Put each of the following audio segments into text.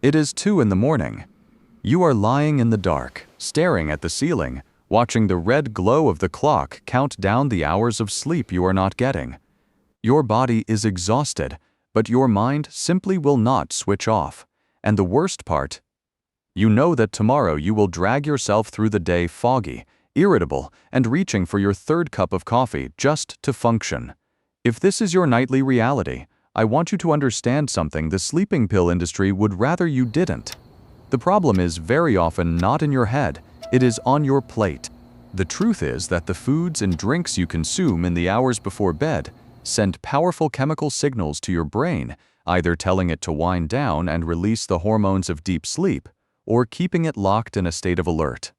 It is 2 in the morning. You are lying in the dark, staring at the ceiling, watching the red glow of the clock count down the hours of sleep you are not getting. Your body is exhausted, but your mind simply will not switch off. And the worst part, you know that tomorrow you will drag yourself through the day foggy, irritable, and reaching for your third cup of coffee just to function. If this is your nightly reality, I want you to understand something the sleeping pill industry would rather you didn't. The problem is very often not in your head, it is on your plate. The truth is that the foods and drinks you consume in the hours before bed send powerful chemical signals to your brain, either telling it to wind down and release the hormones of deep sleep, or keeping it locked in a state of alert.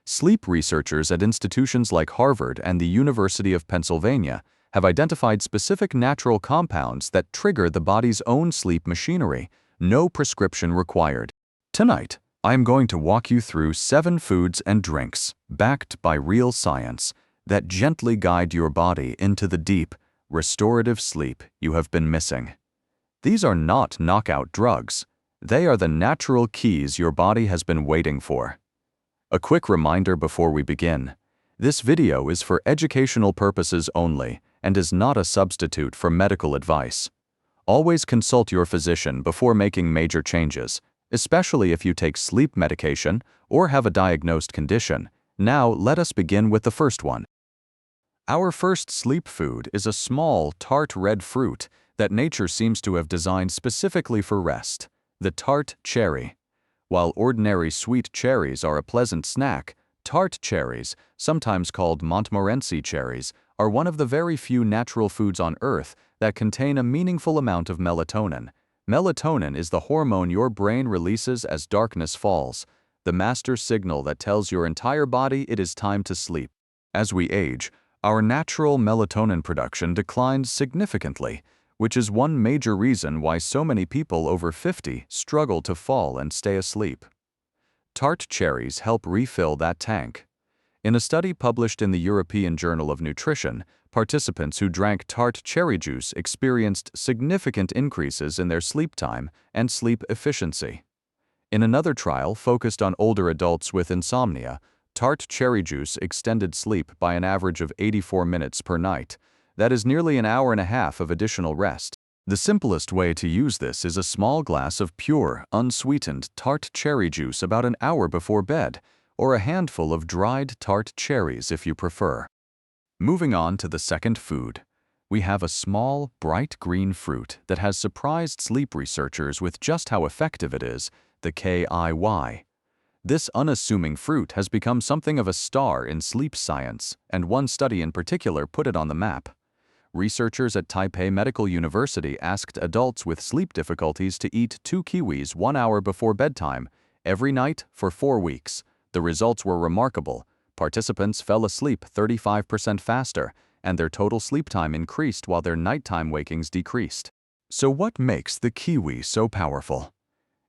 Sleep researchers at institutions like Harvard and the University of Pennsylvania have identified specific natural compounds that trigger the body's own sleep machinery, no prescription required. Tonight, I am going to walk you through 7 foods and drinks, backed by real science, that gently guide your body into the deep, restorative sleep you have been missing. These are not knockout drugs. They are the natural keys your body has been waiting for. A quick reminder before we begin. This video is for educational purposes only and is not a substitute for medical advice. Always consult your physician before making major changes, especially if you take sleep medication or have a diagnosed condition. Now, let us begin with the first one. Our first sleep food is a small, tart red fruit that nature seems to have designed specifically for rest, the tart cherry. While ordinary sweet cherries are a pleasant snack, tart cherries, sometimes called Montmorency cherries, are one of the very few natural foods on Earth that contain a meaningful amount of melatonin. Melatonin is the hormone your brain releases as darkness falls, the master signal that tells your entire body it is time to sleep. As we age, our natural melatonin production declines significantly, which is one major reason why so many people over 50 struggle to fall and stay asleep. Tart cherries help refill that tank. In a study published in the European Journal of Nutrition, participants who drank tart cherry juice experienced significant increases in their sleep time and sleep efficiency. In another trial focused on older adults with insomnia, tart cherry juice extended sleep by an average of 84 minutes per night. That is nearly an hour and a half of additional rest. The simplest way to use this is a small glass of pure, unsweetened tart cherry juice about an hour before bed, or a handful of dried tart cherries if you prefer. Moving on to the second food, we have a small, bright green fruit that has surprised sleep researchers with just how effective it is, the kiwi. This unassuming fruit has become something of a star in sleep science, and one study in particular put it on the map. Researchers at Taipei Medical University asked adults with sleep difficulties to eat 2 kiwis 1 hour before bedtime, every night for 4 weeks. The results were remarkable. Participants fell asleep 35% faster, and their total sleep time increased while their nighttime wakings decreased. So what makes the kiwi so powerful?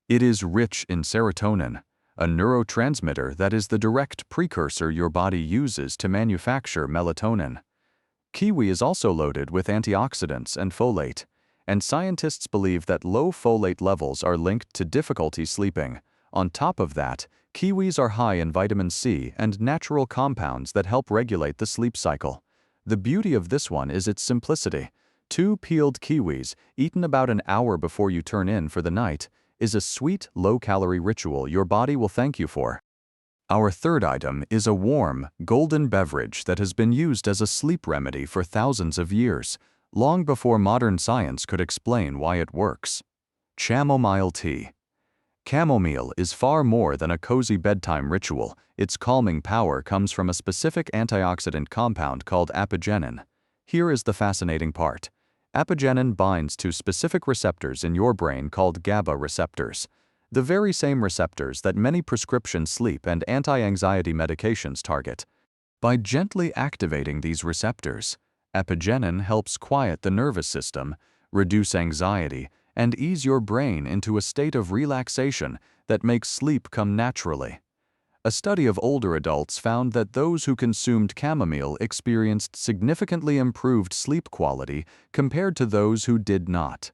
It is rich in serotonin, a neurotransmitter that is the direct precursor your body uses to manufacture melatonin. Kiwi is also loaded with antioxidants and folate, and scientists believe that low folate levels are linked to difficulty sleeping. On top of that, kiwis are high in vitamin C and natural compounds that help regulate the sleep cycle. The beauty of this one is its simplicity. 2 peeled kiwis, eaten about an hour before you turn in for the night, is a sweet, low-calorie ritual your body will thank you for. Our third item is a warm, golden beverage that has been used as a sleep remedy for thousands of years, long before modern science could explain why it works. Chamomile tea. Chamomile is far more than a cozy bedtime ritual. Its calming power comes from a specific antioxidant compound called apigenin. Here is the fascinating part. Apigenin binds to specific receptors in your brain called GABA receptors, the very same receptors that many prescription sleep and anti-anxiety medications target. By gently activating these receptors, apigenin helps quiet the nervous system, reduce anxiety, and ease your brain into a state of relaxation that makes sleep come naturally. A study of older adults found that those who consumed chamomile experienced significantly improved sleep quality compared to those who did not.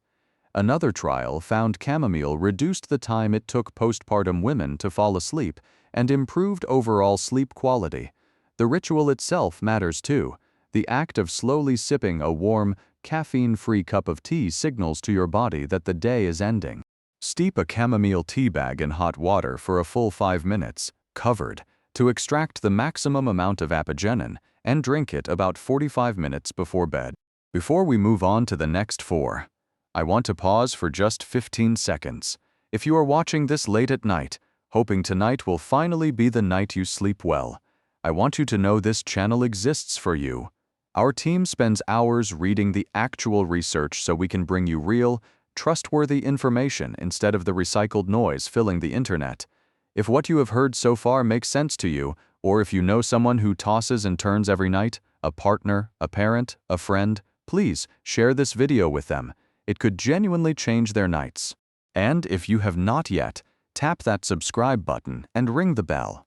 Another trial found chamomile reduced the time it took postpartum women to fall asleep and improved overall sleep quality. The ritual itself matters too. The act of slowly sipping a warm, caffeine-free cup of tea signals to your body that the day is ending. Steep a chamomile tea bag in hot water for a full 5 minutes, covered, to extract the maximum amount of apigenin, and drink it about 45 minutes before bed. Before we move on to the next 4, I want to pause for just 15 seconds. If you are watching this late at night, hoping tonight will finally be the night you sleep well, I want you to know this channel exists for you. Our team spends hours reading the actual research so we can bring you real, trustworthy information instead of the recycled noise filling the internet. If what you have heard so far makes sense to you, or if you know someone who tosses and turns every night, a partner, a parent, a friend, please share this video with them. It could genuinely change their nights. And if you have not yet, tap that subscribe button and ring the bell.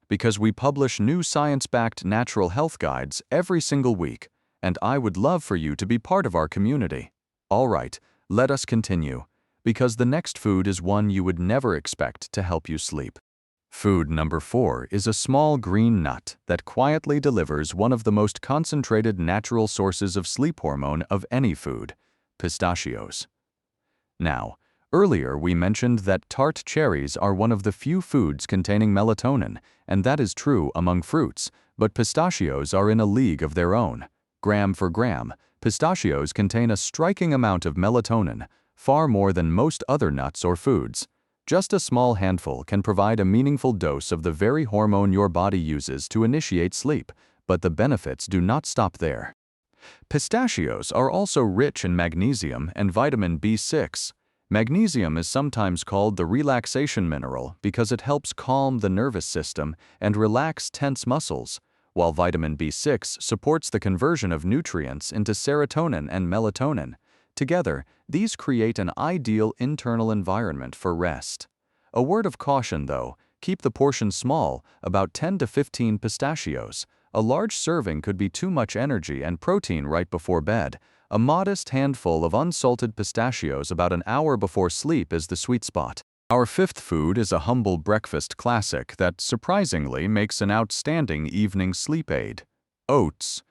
Because we publish new science-backed natural health guides every single week, and I would love for you to be part of our community. All right, let us continue, because the next food is one you would never expect to help you sleep. Food number 4 is a small green nut that quietly delivers one of the most concentrated natural sources of sleep hormone of any food: pistachios. Now, earlier we mentioned that tart cherries are one of the few foods containing melatonin, and that is true among fruits, but pistachios are in a league of their own. Gram for gram, pistachios contain a striking amount of melatonin, far more than most other nuts or foods. Just a small handful can provide a meaningful dose of the very hormone your body uses to initiate sleep, but the benefits do not stop there. Pistachios are also rich in magnesium and vitamin B6. Magnesium is sometimes called the relaxation mineral because it helps calm the nervous system and relax tense muscles, while vitamin B6 supports the conversion of nutrients into serotonin and melatonin. Together, these create an ideal internal environment for rest. A word of caution though, keep the portion small, about 10 to 15 pistachios. A large serving could be too much energy and protein right before bed. A modest handful of unsalted pistachios about an hour before sleep is the sweet spot. Our 5th food is a humble breakfast classic that surprisingly makes an outstanding evening sleep aid: oats.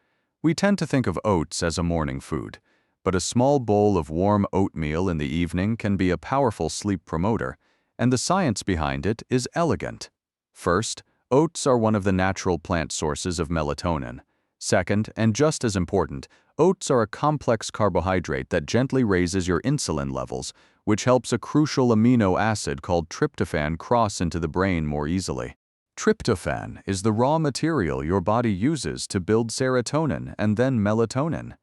We tend to think of oats as a morning food, but a small bowl of warm oatmeal in the evening can be a powerful sleep promoter, and the science behind it is elegant. First, oats are one of the natural plant sources of melatonin. Second, and just as important, oats are a complex carbohydrate that gently raises your insulin levels, which helps a crucial amino acid called tryptophan cross into the brain more easily. Tryptophan is the raw material your body uses to build serotonin and then melatonin.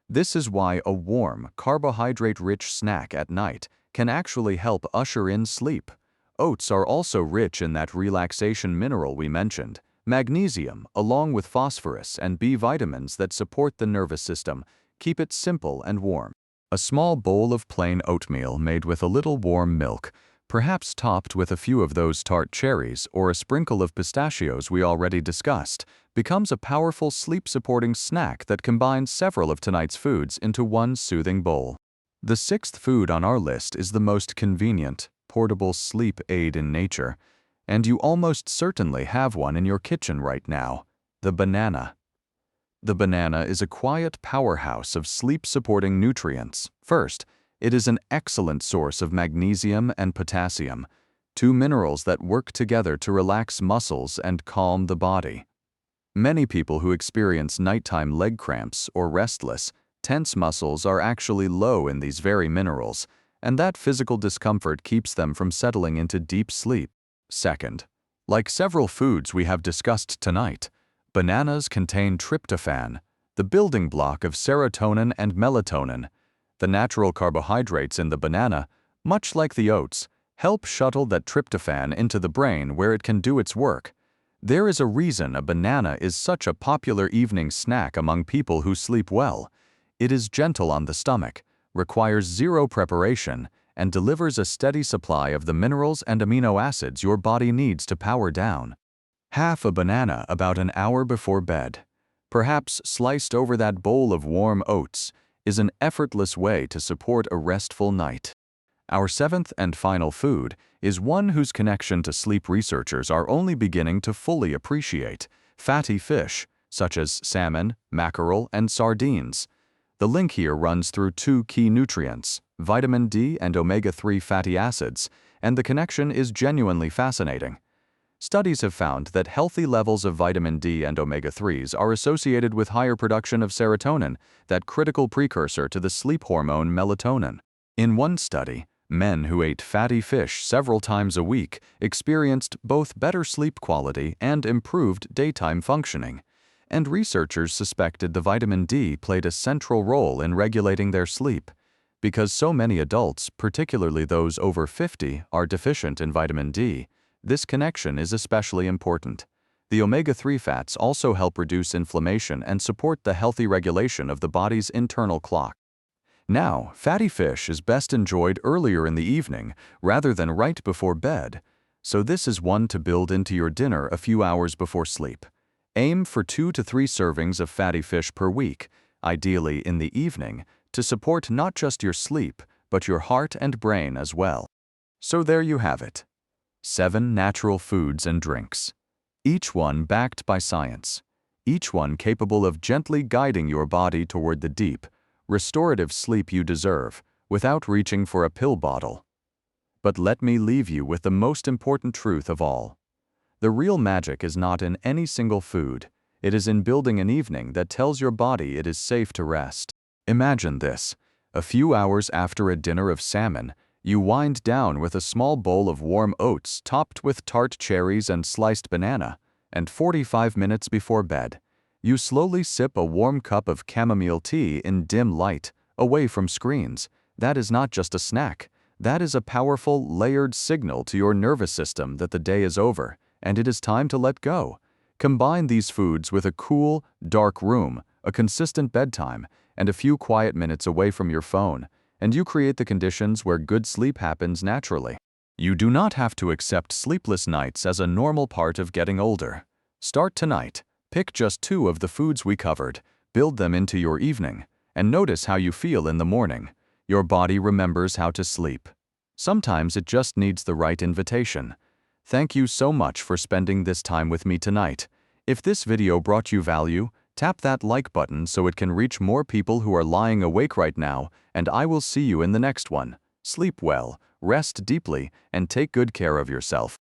This is why a warm, carbohydrate-rich snack at night can actually help usher in sleep. Oats are also rich in that relaxation mineral we mentioned, magnesium, along with phosphorus and B vitamins that support the nervous system. Keep it simple and warm. A small bowl of plain oatmeal made with a little warm milk, perhaps topped with a few of those tart cherries or a sprinkle of pistachios we already discussed, becomes a powerful sleep-supporting snack that combines several of tonight's foods into one soothing bowl. The 6th food on our list is the most convenient, portable sleep aid in nature, and you almost certainly have one in your kitchen right now: the banana. The banana is a quiet powerhouse of sleep-supporting nutrients. First, it is an excellent source of magnesium and potassium, 2 minerals that work together to relax muscles and calm the body. Many people who experience nighttime leg cramps or restless, tense muscles are actually low in these very minerals, and that physical discomfort keeps them from settling into deep sleep. Second, like several foods we have discussed tonight, bananas contain tryptophan, the building block of serotonin and melatonin. The natural carbohydrates in the banana, much like the oats, help shuttle that tryptophan into the brain where it can do its work. There is a reason a banana is such a popular evening snack among people who sleep well. It is gentle on the stomach, requires zero preparation, and delivers a steady supply of the minerals and amino acids your body needs to power down. Half a banana about an hour before bed, perhaps sliced over that bowl of warm oats. is an effortless way to support a restful night. Our seventh and final food is one whose connection to sleep researchers are only beginning to fully appreciate: fatty fish, such as salmon, mackerel, and sardines. The link here runs through two key nutrients, vitamin D and omega-3 fatty acids, and the connection is genuinely fascinating. Studies have found that healthy levels of vitamin D and omega-3s are associated with higher production of serotonin, that critical precursor to the sleep hormone melatonin. In one study, men who ate fatty fish several times a week experienced both better sleep quality and improved daytime functioning. And researchers suspected the vitamin D played a central role in regulating their sleep. Because so many adults, particularly those over 50, are deficient in vitamin D, this connection is especially important. The omega-3 fats also help reduce inflammation and support the healthy regulation of the body's internal clock. Now, fatty fish is best enjoyed earlier in the evening rather than right before bed, so this is one to build into your dinner a few hours before sleep. Aim for 2 to 3 servings of fatty fish per week, ideally in the evening, to support not just your sleep, but your heart and brain as well. So there you have it. 7 natural foods and drinks. Each one backed by science. Each one capable of gently guiding your body toward the deep, restorative sleep you deserve, without reaching for a pill bottle. But let me leave you with the most important truth of all. The real magic is not in any single food. It is in building an evening that tells your body it is safe to rest. Imagine this. A few hours after a dinner of salmon, you wind down with a small bowl of warm oats topped with tart cherries and sliced banana, and 45 minutes before bed, you slowly sip a warm cup of chamomile tea in dim light, away from screens. That is not just a snack. That is a powerful, layered signal to your nervous system that the day is over, and it is time to let go. Combine these foods with a cool, dark room, a consistent bedtime, and a few quiet minutes away from your phone, and you create the conditions where good sleep happens naturally. You do not have to accept sleepless nights as a normal part of getting older. Start tonight. Pick just 2 of the foods we covered, build them into your evening, and notice how you feel in the morning. Your body remembers how to sleep. Sometimes it just needs the right invitation. Thank you so much for spending this time with me tonight. If this video brought you value, tap that like button so it can reach more people who are lying awake right now, and I will see you in the next one. Sleep well, rest deeply, and take good care of yourself.